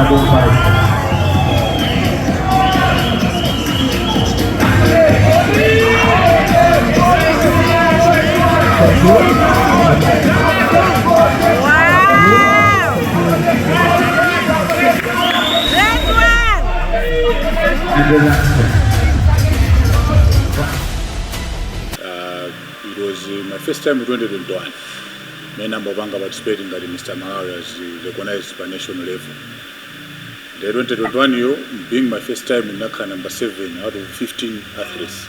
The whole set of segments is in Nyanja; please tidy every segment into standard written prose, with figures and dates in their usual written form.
double five. It was my first time in 2021. My number one participating at Mr. Malawi as recognized by national level. The 2021 year being my first time in Naka number 7 out of 15 athletes.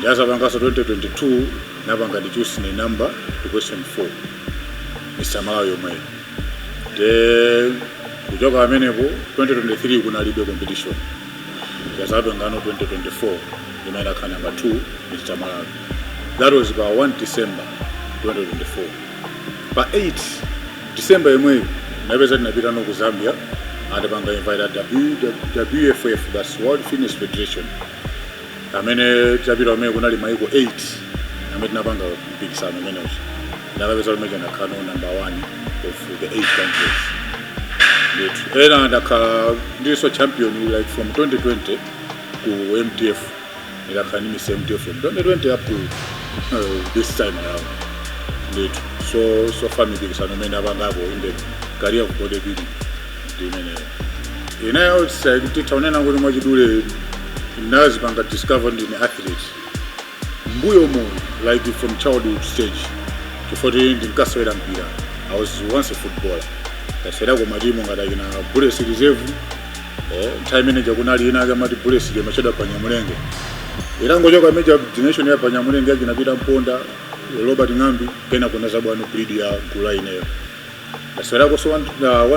The other 2022, Nabanga reduced the number to question 4. Mr. Malawi Omai. The Kujoga Amenebo 2023 Guna Libe competition. There's Abangano 2024, the Naka number 2, Mr. Malawi. That was about 1 December 2024. By 8 December, I was in Zambia, and I invited WFF, that's World Fitness Federation. I mean, I 8. I made Nabanga big son of Menos. Now I was already number 1 of the 8 countries. And this was champion like from 2020 to MTF. I can miss MTF from 2020 up to this time now. So far, me big son of Menos in the career of bodybuilding. You know, it's like the town and I'm going to do it. Bank discovered in athletes. Mbuyomo, like from childhood stage to 14 in Castle and Pira. I was once a footballer. That's why I got my dream on a Bullet Reserve. Time manager Gunari and I got my Bullet City, Machada Panamurenge. Irango major destination here, Panamurenge, in a bit of Ponda, Robert Nambi, Penaconazabano, Pridia, Gulaine. That's why I was one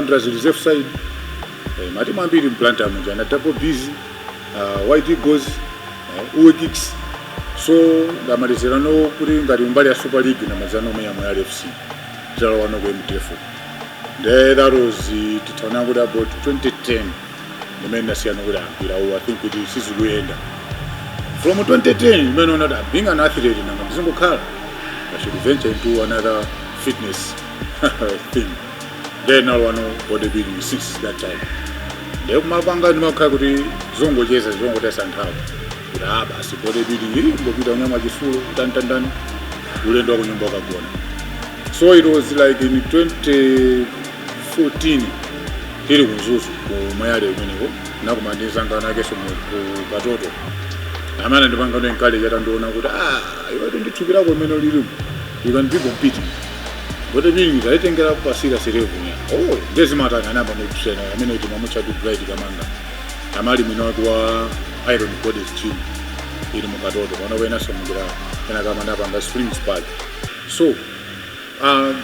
reserve side. Matimambi in Plantamuja, and a type of busy. White goes, kicks. So the Marizano putting the Umbaria Super League in Amazano Mayama FC. There was no going to that was the Titanagoda about 2010. The men that I think with the Sisu. From 2010, men know that being an athlete in a single car, I should venture into another fitness thing. Then I want to bodybuilding since that time. The Mabanga no Kaguri, Zongo Jesus, Zongo Test and how. Rabas, bodybuilding, Bobida Majifu, Dan, Ulen Dog in Bogagona. So it was like in 2014, here was also Mayade Minigo, Nagamadi Zangana Gesum, Batoto. A man and the Bango and Kali Yadandona would, you are going to get up with Menori room. You can be competing. What I mean is, I think I have a serious revenue. Oh, this matter, and I'm going to say, I mean, to Mamucha to play the Gamanga. I'm adding Minogua, Iron Bodies Gym in Mokadoto, one of Venasamura, and Agamana and the Springs Park. So,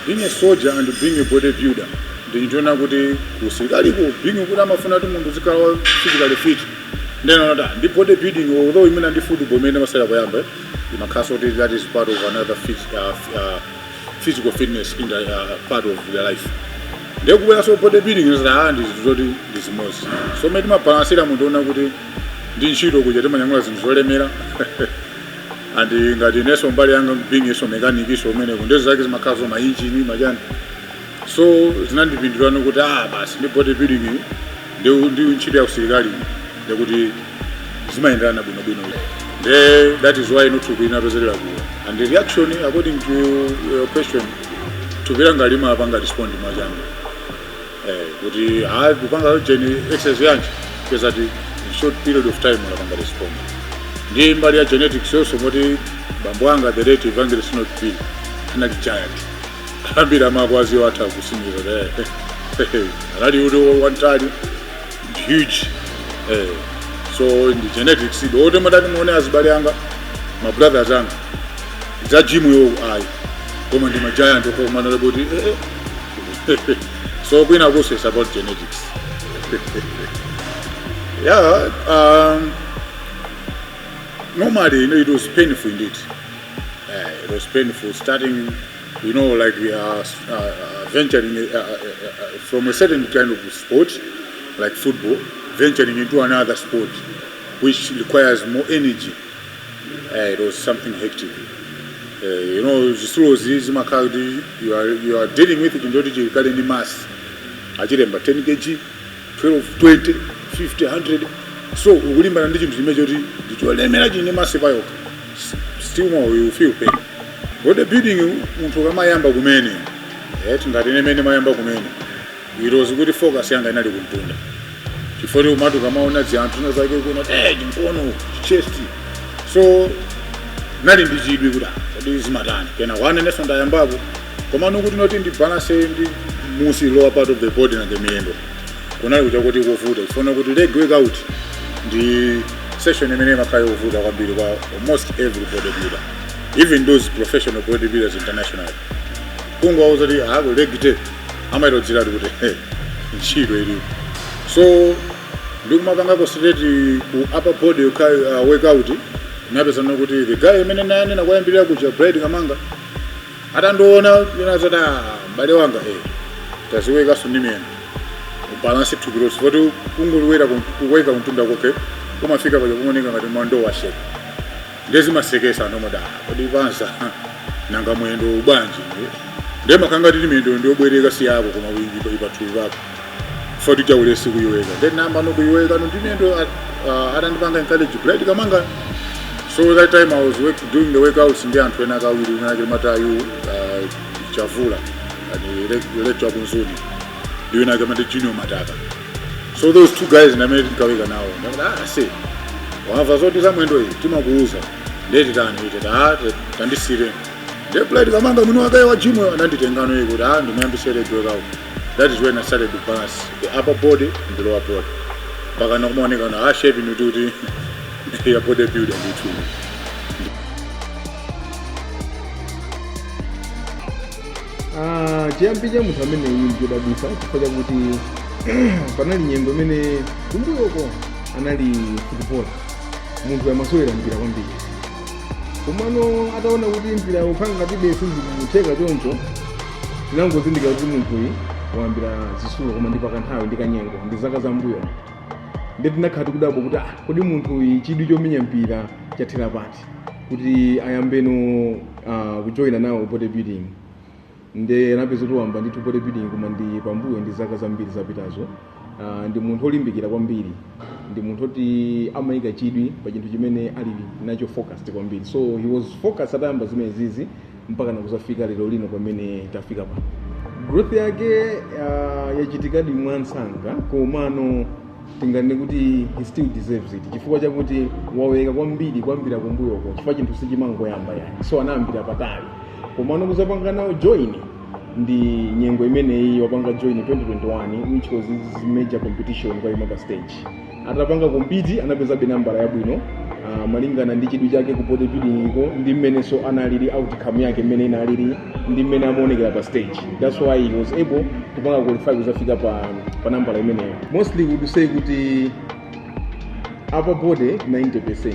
being a soldier and being a bodybuilder, the internal body who say, being a good Amafunatum musical physically fit. Then, the bodybuilding, although even the football may never say a way, in a castle that is part of another physical fitness in the part of their life. They go also bodybuilding is the hand is really this most. So made my parents say I'm going to didn't shoot over the Mangas in Zolemera. And the next one body being so mechanic so many when there's like my castle, my engine, my gun. So it's not been run good but the bodybuilding they will do in Chile of Sigari. They would is my runner. That is why not to be in a reservoir. And the reaction, according to your question, to Virangarima Banga respond to Majami. But the Banga exercise because at a short period of time, Banga respond. The Maria genetics also, somebody Bambanga, the rate evangelist not be an giant. Abirama was your attack to sing there. And you do one time huge. So in the genetics, the older Madame as Barianga, my brother Zang, that Jim I come and my giant to come another body. So when I go say about genetics. Normally, it was painful indeed. It was painful starting, like we are venturing from a certain kind of sport, like football, venturing into another sport, which requires more energy. It was something hectic. You are dealing with it in order to carry the mass. achiremba 10 kg 12 20 50 100 so ukulimbana ndi chinthu chimene choti ndicholemera chine masipa yoka still more you feel pain. Bodybuilding munthu kamayamba kumene ngati nemene mayamba kumene irozi kuti focus yanga inali kuntunda chifukwa umatu kamaona zanthu zake kuona ndimpono chest so nali ndichidwi kuti kodi zimatani kena wane neso ndayambapo koma nokuti noti ndi balance ndi musi lower part of the body na miyendo kunali kucha kuti kuvuta chifukwa kuti leg workout ndi session imene makhayo kuvuta kwambiri kwa almost every bodybuilder, even those professional bodybuilders international. Kungauza kuti hapo leg day amaitodzira kuti ntchito ilipo. So ndikumapanga concentrate ku upper body workout napeza nokuti the guy imene nani nakwayambirira kuja bread kamanga atandoona inazata mbale wanga taziweka sunimene balance to gross votu kungulwera kuweka kuntunda kwake kumafika paja kumoneka ngati mwando wa shape ndezi masekesa anomoda kodi panza nanga mwendo ubanji ndema kanga tili mwendo ndiobwereka si yako koma wingi ipatulu vako foti chaulesi kuyiweka then namba no kuyiweka no ndimendo atandipanga encourage bread kamanga. So that time I was doing the workouts in the anthu akawiri unake matayu chavula and lecture kunzuni doing like the junior mataka. So those two guys na made kaweka nawo say wava zote za mwendo hii timakuuza ndeti tani ite tandisire the blood kamanga muno wakaye wa gym ananditengano yiko ndimuyambisere workout. That is when I started to balance the upper body and the lower body paka nokumoneka na shape inuti ya bodybuilder nditu. Chiyambija munthu amene ndidabisa chifukwa chakuti panali nyengo imene kumbuyoko anali football munthu yamasowera mpira kwambiri komano ataona kuti mpira uphanga ngatibe sinzikumutheka choncho tinangozindika kuti munthuyi wayambira zisulo koma ndi pakanthawi ndi kanyengo ndi zaka za mbuyo ndeti ndinakhati kudabo kuti kodi munthuyi chidwi chomenya mpira chathera pati kuti ayambeno kujoyina nawo bodybuilding. Nde napeza kuti wamba ndithu bodybuilding koma ndi pambuyo ndi zaka zambiri zapitazo. Ndi munthu olimbikira kwambiri, ndi munthu oti amayika chidwi pa chinthu chimene ali nacho focused kwambiri. So he was focused atayamba zimene zizi mpaka nakuzafika lero lino pamene tafika pa. Growth yake yachitikadi mwansanga komano tingane kuti he still deserves it chifukwa chakuti waweka kwambiri kumbuyoko chifukwa chinthu sichimangoyamba yani. So anayambira patali komano kuzapanga nawo join ndi nyengo imeneyi wapanga join 2021 which was his major competition kwa imaba stage. Atapanga compete anapeza nambala yabwino malingana ndi chidwi chake ku bodybuilding iko ndi mmene so analili outcome yake mmene inalili ndi mmene amaonekera pa stage. That's why he was able kupanga qualify kuzafika pa nambala imeneyo. Mostly would say kuti upper body 90%.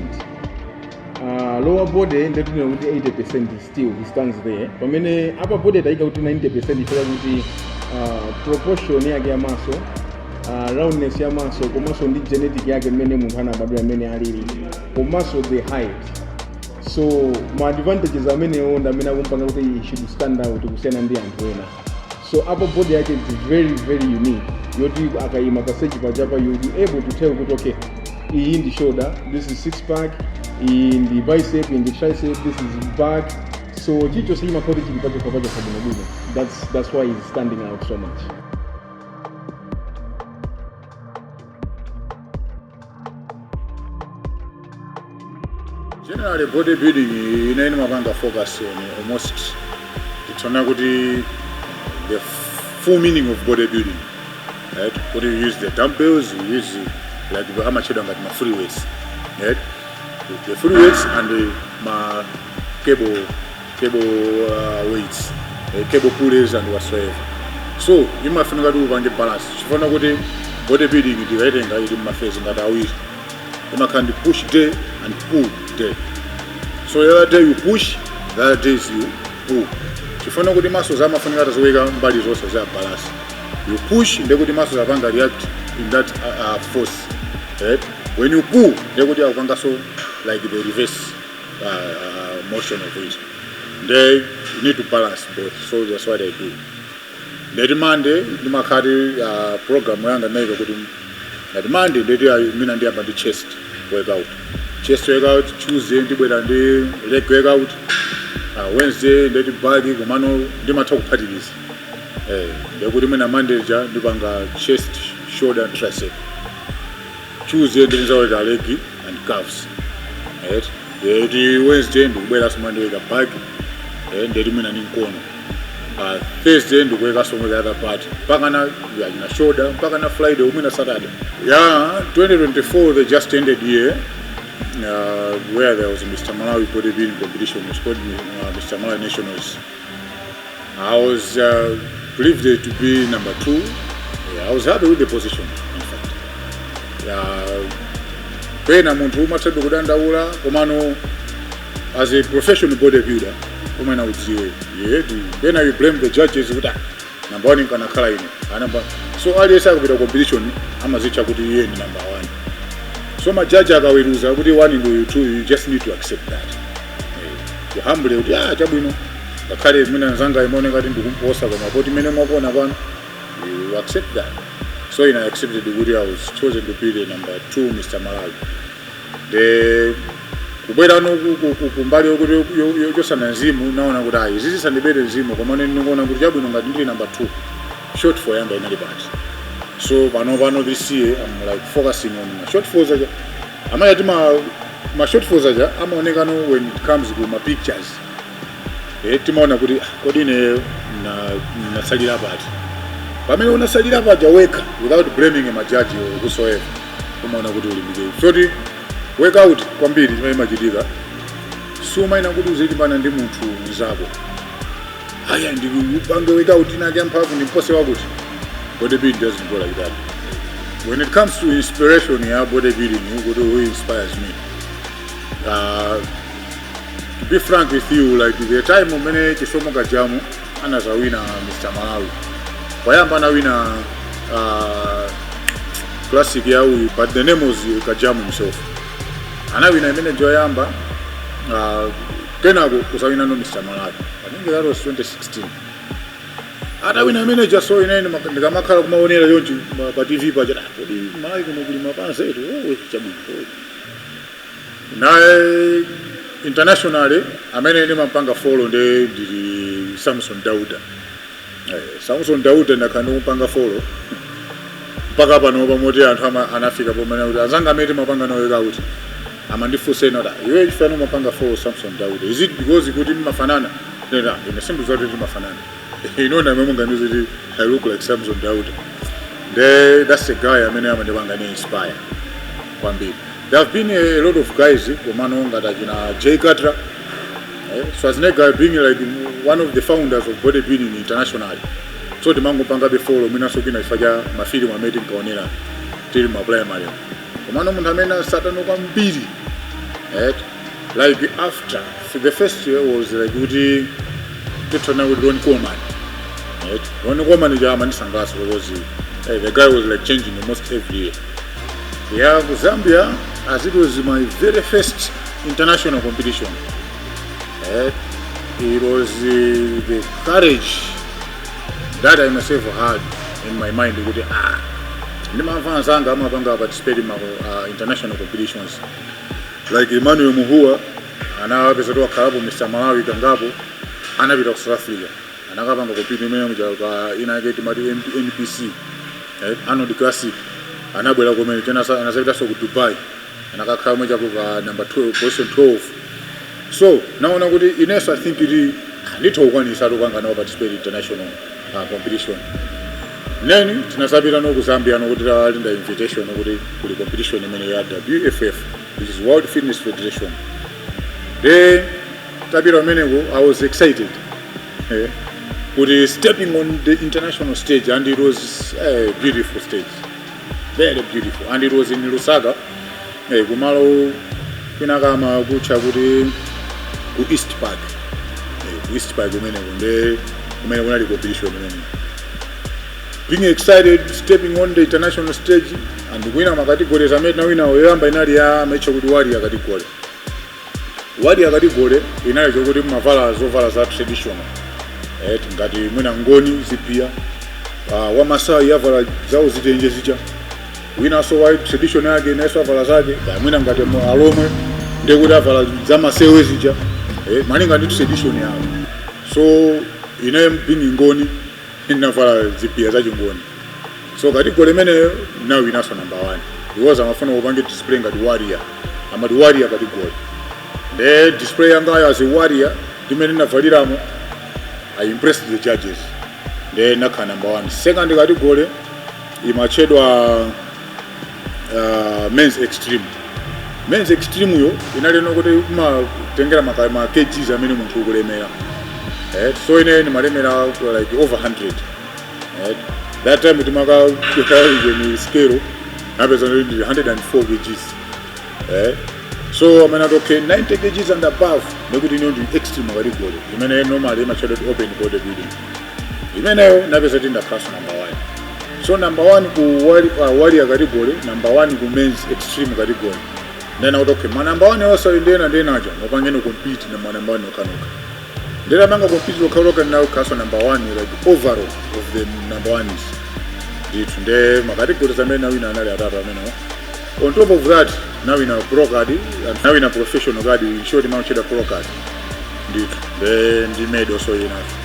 Lower body ndetu kuti 80% still he stands there. Pamene upper body taika kuti 90% ifika kuti proportion yake ya muscle, roundness ya muscle, komanso ndi genetic yake mmene munthu anabadwa mmene alili, komanso the height. So ma advantages amene onda amene akumpanga kuti he should stand out kusiyana ndi anthu ena. So upper body yake is very very unique. Yoti akayima pasechi pajapa you'll be able to tell kuti okay, in the shoulder this is six pack, in the bicep, in the tricep this is back. So chicho sima kodi chilipacho kapacho sabunabuna. That's why he's standing out so much. Generally bodybuilding inaini mapanga focus on almost titona kuti the full meaning of bodybuilding, right? When you use the dumbbells, you use like the amateur and my free weights, right? The free weights and the cable weights, cable pulleys and whatsoever. So you must find out the balance. So for kuti bodybuilding is divided into my face and that how is you can push day and pull day. So the other day you push, the other days you pull. So for kuti muscles are find out the body is also there balance. You push, and the muscles are going to react in that force. Right? When you pull, they go to so like the reverse motion of it. They need to balance both, so that's what they do. ndeti Monday ndimakhati program yanga naika kuti ndeti Monday ndeti mina ndiyamba ndi chest workout. Tuesday ndibwera ndi leg workout. Wednesday ndeti bagi komano ndimatha kuphatiriza. Ndekuti mina Monday ndipanga chest, shoulder and tricep. Tuesday ndinzaweka leg and calves. Ndeti Wednesday ndikubwera ndiweka bagi. Ndeti mina ninkono. Thursday ndikuweka somwe the other part. Mpaka na shoulder, mpaka na Friday umwe na Saturday. 2024 they just ended here. Where there was a Mr. Malawi bodybuilding competition. It was called Mr. Malawi Nationals. I was privileged to be number 2. I was happy with the position, in fact. Pena muntu umatsabe kudandaula komano as a professional bodybuilder umena udziwe. Then you blame the judges kuti number 1 kana khala ine. So aliyesa kupita competition amazicha kuti iye ndi number 1. So my judge akaweruza kuti 1 and 2 you just need to accept that. You humble kuti chabwino ngakhale mina nzanga imone ngati ndikumposa koma poti mene mwakona pano you accept that. So I accepted kuti I was chosen to be the number 2 Mr. Malawi. Kubwera no kumbali yosana nzimu naona kuti izi sandibere nzimu koma ndinongona kuti chabwino ngati ndili number 2 short for yanga inali bati. So pano this year I'm like focusing on my short falls aja. Amaya my short falls aja amaoneka no when it comes to my pictures. Timaona kuti kodi ne nasalira bati. Pamene unasalira bati weka without blaming my judge or whosoever. Kumaona kuti ulimbike. So the workout kwambiri imachitika. Suma ina kuti uzilimbana ndi munthu mzako. Aya ndikupange workout inake mphamvu ndipose wakuti. Bodybuilding doesn't go like that. When it comes to inspiration, bodybuilding, who inspires me? To be frank with you, like the time when Kisomo Kajamu, and as a winner, Mr. Malawi. Wayamba na winner classic yawi, but the name was Kajamu himself. And I win a minute Joyamba, Kenago, because I win no Mr. Malawi. I think that was 2016. Ata wina manager so inene ndikamakhala kumaonera yonchi pa TV pa jana kodi mai kunokuli mapanza etu chabwino na internationally amene ndimapanga follow ndi Samson Dauda. Samson Dauda ndakana kupanga follow mpaka pano pamoti anthu anafika pomene kuti azanga amene mapanga nawo kuti amandifunsa nota iwe chifano mapanga follow Samson Dauda, is it because kuti mafanana nena ine simple zoti mafanana. You know, I look like Samson Dauda. That's the guy I inspire. There have been a lot of guys, Jay Katra. So as guy being like one of the founders of bodybuilding internationally. So the mango panga before Minasokina Faja, my film I made in Kaonina, till my play Mario. Komano Munamena Satan Okambiri. Like after the first year was like Woody Tetana with Ron Coleman. Ron Coleman is a man was the guy was like changing almost every year. Yeah, Zambia, as it was my very first international competition. It was the courage that I myself had in my mind. I participate in international competitions. Like Emmanuel Muhua, and I have Mr. Malawi Kangapo, and I have South Africa. And I have competing in I get my NPC, Anno the Classic, and I will go to Dubai, and I have number 12, position 12. So now Ines, I think little one is participate in international competition. Then Tinasabira no Zambia no the invitation to the competition in WFF, which is World Fitness Federation. Then Tabira Menego, I was excited. Stepping on the international stage, and it was a beautiful stage. Very beautiful. And it was in Lusaka. Gumalo Pinagama Guchabudi East Park. East Park the competition. Being excited, stepping on the international stage, and the winner of categories I made now in our binaria match with Warrior category. Warrior category in a Mavala as traditional. Ngati Munangoni Zipia, wamasai avala zawo zitenje zicha, winaso wa tradition yake naso avala zake, mwina ngati alomwe ndekuti avala zamasewe zicha, malinga ndi tradition yawo. So ine being ngoni inavala zipia za chingoni. So kategori imeneyo nayo inaso number 1 because amafuna kupange display ngati warrior, amati warrior kategori. The display yangayo as a warrior imene navaliramo I impressed the judges. Then naka number 1. Second category imachedwa men's extreme. Men's extreme yo inaleno kuti tengera ma kgs amene munthu ukulemera. So ine ni malemera like over 100. That time timaka ni scale napeza ndi 104 kgs. So amene okay 90 kgs and above nekuti ino ndi extreme category. Imene normally imachedwa open bodybuilding. Imeneyo napeza tinda class number 1. So number 1 ku warrior category, number 1 ku men's extreme category. Then out okay, number 1 also ndena aja mopangene compete na number 1 okanuka. Ndena manga compete lokaloka now class number 1 like overall of the number 1s. Nde categories amene now ina anali atatu amene. On top of that, now in a pro card and now in a professional card, we show the mount pro card. Then the med also enough.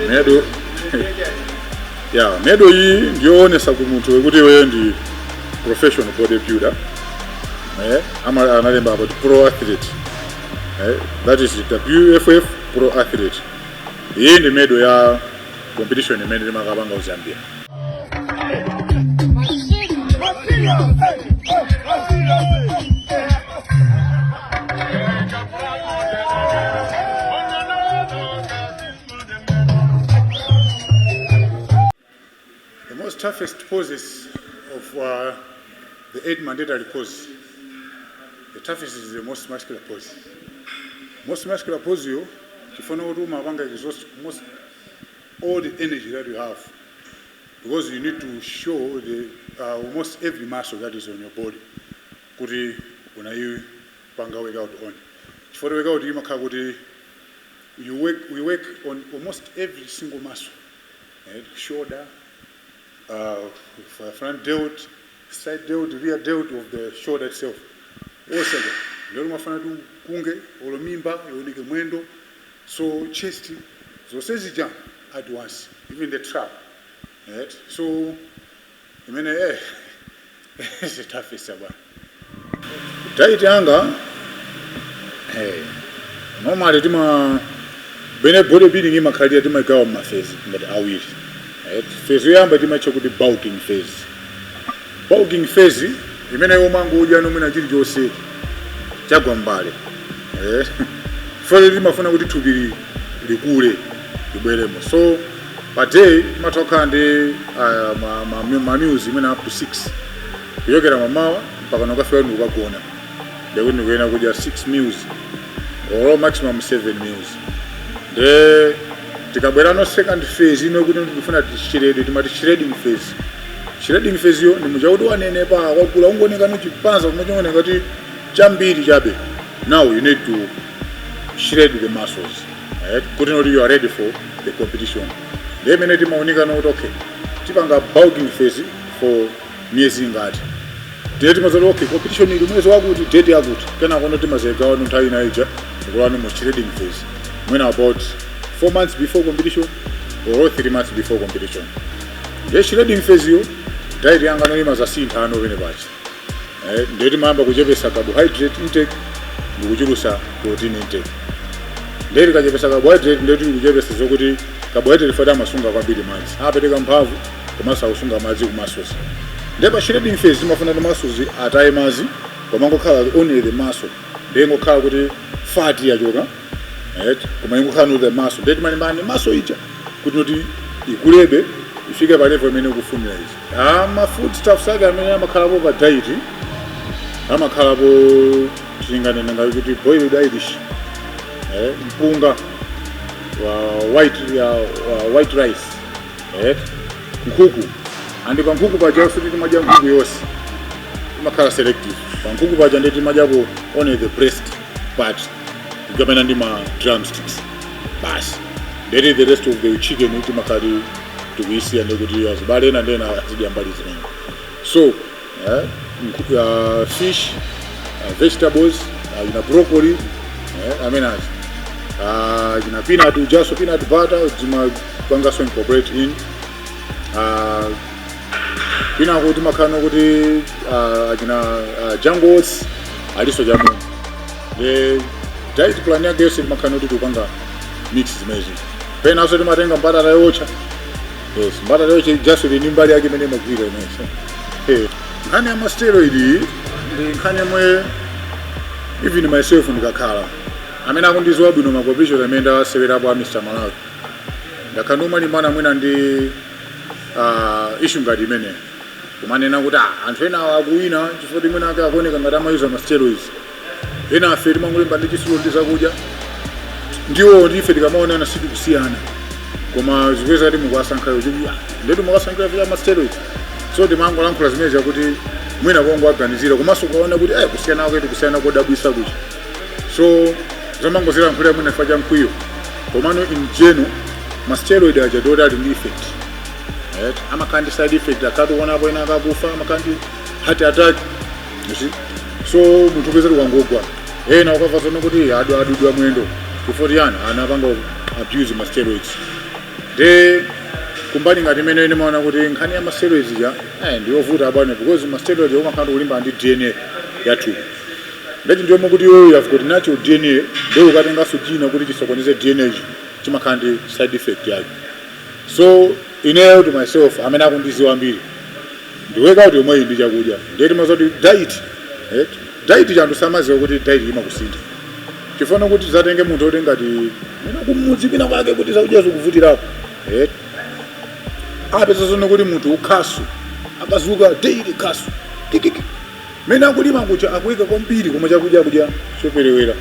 Medo yeah, medo hii ndio onesa kumutu wekuti wewe ndi professional bodybuilder. Ama analemba about pro athlete. That is the WFF pro athlete. Hii ndi medo ya competition imene makabanga Zambia. The most toughest poses of the 8 mandatory poses, the toughest is the most muscular pose. Most muscular pose you follow exhaust most all the energy that you have, because you need to show the almost every muscle that is on your body. Kuti una you panga work out on. For the work out we work on almost every single muscle. Shoulder, front delt, side delt, rear delt of the shoulder itself. Also, lero mafana tu kunge, olomimba, yonike mwendo, so chest, so says jump at once, even the trap. Right? So, I mean, it's the toughest about. Tight younger, normally, when I bodybuilding in my career, I go on my face, but I will. Phase yamba timacho kuti bulking phase. Bulking phase imene yomango uja nomena chili chose chagwa mbale. Phase timafuna kuti thupi likule libweremo. So per day matoka ndi ma meals imene up to 6. Kuyokera mamawa mpaka nokafika ukagona. Lero ndikuena kudya 6 meals or maximum 7 meals. Tikabwera no second phase ino kuti ndifuna tishirede timati shredding phase. Shredding phase yo ni muja kuti wanene pa wakula ungoneka no chipanza kumachona ngati chambiri chabe. Now you need to shred the muscles. Right? Kuti know you are ready for the competition. Then minute maonika no okay. Tipanga bulking phase for miezi ngati. Date mazalo okay competition ili mwezi wakuti date yakuti. Kana kono timazeka ono nthawi naija kulwana mo shredding phase. When about 4 months before competition or 3 months before competition. The shredding phase yo diet yanga no imaza sinthano vene bachi. Ndeti mamba kuchepesa carbohydrate intake ndikuchulusa protein intake. Ndeti kachepesa carbohydrate ndeti kuchepesa zokuti carbohydrate fata masunga kwambiri madzi. Apeteka mphamvu komanso usunga madzi kumasozi. Ndeba shredding phase imafuna kuti masozi ataye madzi komangokhala only the muscle. Ndengokhala kuti fat yachoka. Koma ingokhala the muscle. Ndeti mani muscle ija kuti noti ikulebe ifike pa level imene ukufunira izi. Ma food stuff sake amene amakhalapo pa diet amakhalapo tinganena ngati kuti boiled Irish, mpunga wa white rice, nkhuku. Andi pa nkhuku paja futi timadya nkhuku yonse imakhala selective. Pa nkhuku paja ndeti timadyapo only the breast part tikamena ndi ma drumsticks basi. Ndeti the rest of the chicken timakhala tikuyisiya ndekuti azibale ena ndena azidya mbali zimene. So fish, vegetables, broccoli, amenazi peanut, just peanut butter zimapanga incorporate in pina kuti makhano kuti jangles aliso jamu. The diet plan yake yose makhano kuti upanga mix zimezi. Pena aso timatenga mbatata yocha. Yes, mbatata yocha just ni mbali yake mene magwira imene. Nkhani ya steroid ndi nkhani yomwe even myself ndikakhala amene akundizwa bwino makopisho amene asewerapo a Mr. Malawi. Ndakanuma ni mana mwina ndi issue ngati imene kumanena kuti anthu ena akuwina chifukwa mwina ake akuoneka ngati amayuza ma steroids. Ena afe timangolemba ndi chisulo ndi zakudya ndiwo ndife tikamaonana siku kusiyana koma zipeza kuti mukuwasankhayo kuti ndetu mukuwasankhira vya ma steroids. So timangolankhula zimene zakuti mwina kongo aganizira komanso kuona kuti kusiyana kwake kusiyana kodabwisa kuti. So zamangozira mphula mwina faja mkwiyo komano in general ma steroid ajadodi ali ndi effect. Amakandi side effect akatuona apo ena akakufa amakandi heart attack. You see? So munthu peza kwangogwa ena ukafa zono kuti adudwa mwendo kufoti yana anapanga abuse ma steroids. De kumbani ngati imene ine maona kuti nkhani ya ma steroids ja ndiyovuta abana because ma steroids umakhala kulimba ndi DNA ya thupi. Ndati ndiyo kuti you have got natural DNA ndio ukatenga sujina kuti chisokoneze DNA chimakhala ndi side effect yake. So ine to myself amene akundiziwa ambiri ndiweka kuti omwe ndi chakudya ndeti mazoti diet chantu samaziwa kuti diet imakusintha. Tifuna kuti zatenge munthu otengati mina kumudzi pina kwake kuti zakudya zikuvutirako. Apeza zono kuti munthu ukhasu akazuka daily khasu kikiki mena kulima kucha akuika kwambiri koma chakudya kudya choperewera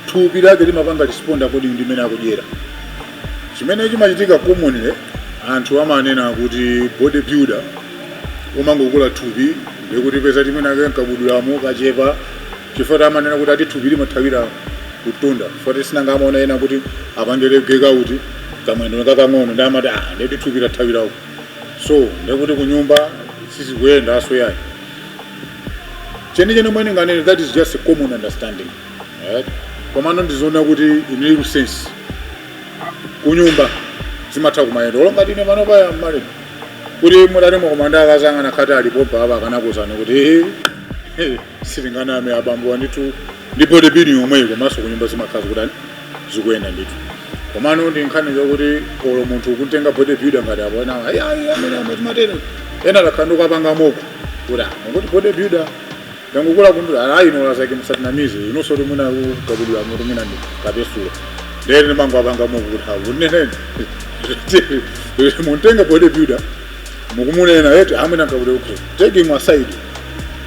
thupi lake limapanga responda kodi ndi mena akudyera. Chimene chimachitika commonly anthu amanena kuti bodybuilder umangokula thupi ndikuti peza timene ake nkabudulamo kachepa chifukwa amanena kuti ati thupi limathawira kutunda foti sinanga amaona ena kuti apangelegeka kuti kamwendo kakang'ono ndamati ndeti thupi lathawirako. So ndikuti kunyumba sisi kuyenda aso yayi chene mwene nganene that is just a common understanding. Komano ndizona kuti in real sense kunyumba zimatha kumayenda olongati ine pano paya mmale kuti mudati mwakomanda akazanga nakhati alipopa apa akanakuzana kuti silinganame abambo wanditu ndi bodybuilding omwe komanso kunyumba zimakhazi kutani zikuyenda nditu. Komano ndi nkhani zokuti olo munthu ukutenga bodybuilder ngati apo ena amene amazimatene ena lakhanduka apanga moko kuti ngokuti bodybuilder ndangukula kundula ino lazake msatinamize inosoti mwina ukabudula mutu mwina ndi kapesula ndene mango apanga moko kuti unenene muntenga bodybuilder mukumunena eti amene akabudula ukhe taking aside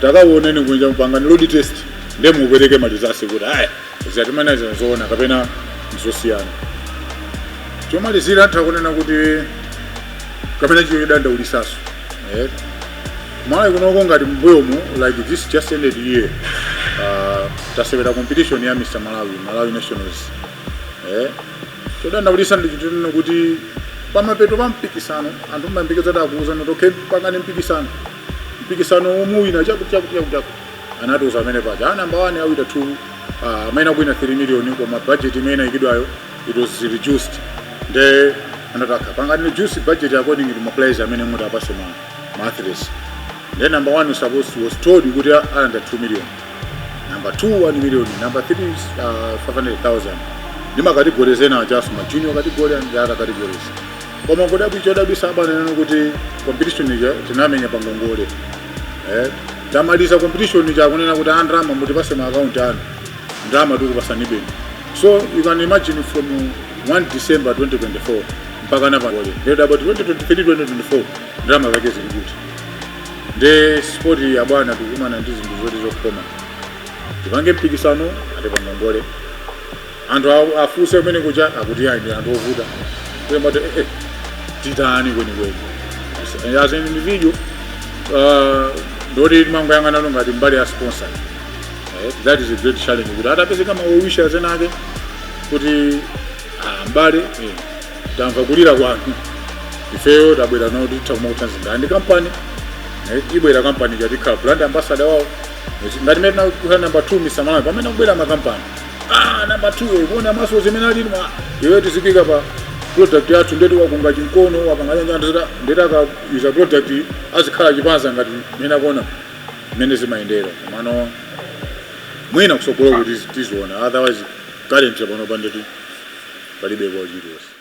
takaoneni kunja mpanga ni load test nde mupereke malizasi kuti zatimana zoona kapena nzosiyana. Chomalizira takunena kuti kapena chiyo danda ulisaso. Malawi kunoko ngati mbuyomu like this just ended year tasewera competition ya Mr. Malawi Nationals. Chodanda ulisa ndichitona kuti pamapeto pampikisano anthu mbampikisa takuuza notoke pangane mpikisano umuwina chakuti anatuza amene paja number 1 awita 2 amene kuina 3 million koma budget imene ikidwayo it was reduced. De anataka pangane reduce budget according to my players amene muda apase ma athletes. Then number 1 was told kuti under 2 million. Number 2 1 million, number 3 is 500,000. Ndima categories ena just ma junior category and the other categories. Koma kodabi chodabi sabana neno kuti competition ija tinamenya pangongole. Tamaliza competition ija kunena kuti andrama muti pase ma account anu. Ndrama tu kupasa nibeni. So you can imagine from 1 December 2024 mpaka na pangole. Then about 2023 2024 ndrama zake zilikuti. De sport ya bwana tukumana ndizi ndizoti zokoma. Tipange mpikisano ate pangongole. Anthu afuse umene kuja akuti ndi anthu ovuta. Kwemba titani kweni. As an individual ndoti mango yanga nalo ngati mbali ya sponsor. That is a great challenge. Kuti atapeze kama owisha zenake kuti mbali tamva kulira kwanu. ifeyo tabwera nawo titakuma kutsanzira ndi company ibwera company chatikhala brand ambassador wawo ngati mene na number 2 Mr. Malawi pamene kubwera makampani number 2 kuona maso zimene ali iwe tizikika pa product yathu ndeti wakunga chinkono wapanganya ndeta ndetaka user product azikhala chipanza ngati mene akuona mene zimayendera komano mwina kusogolo kuti tiziona otherwise currently pano pandeti palibe kwa chiliwonse.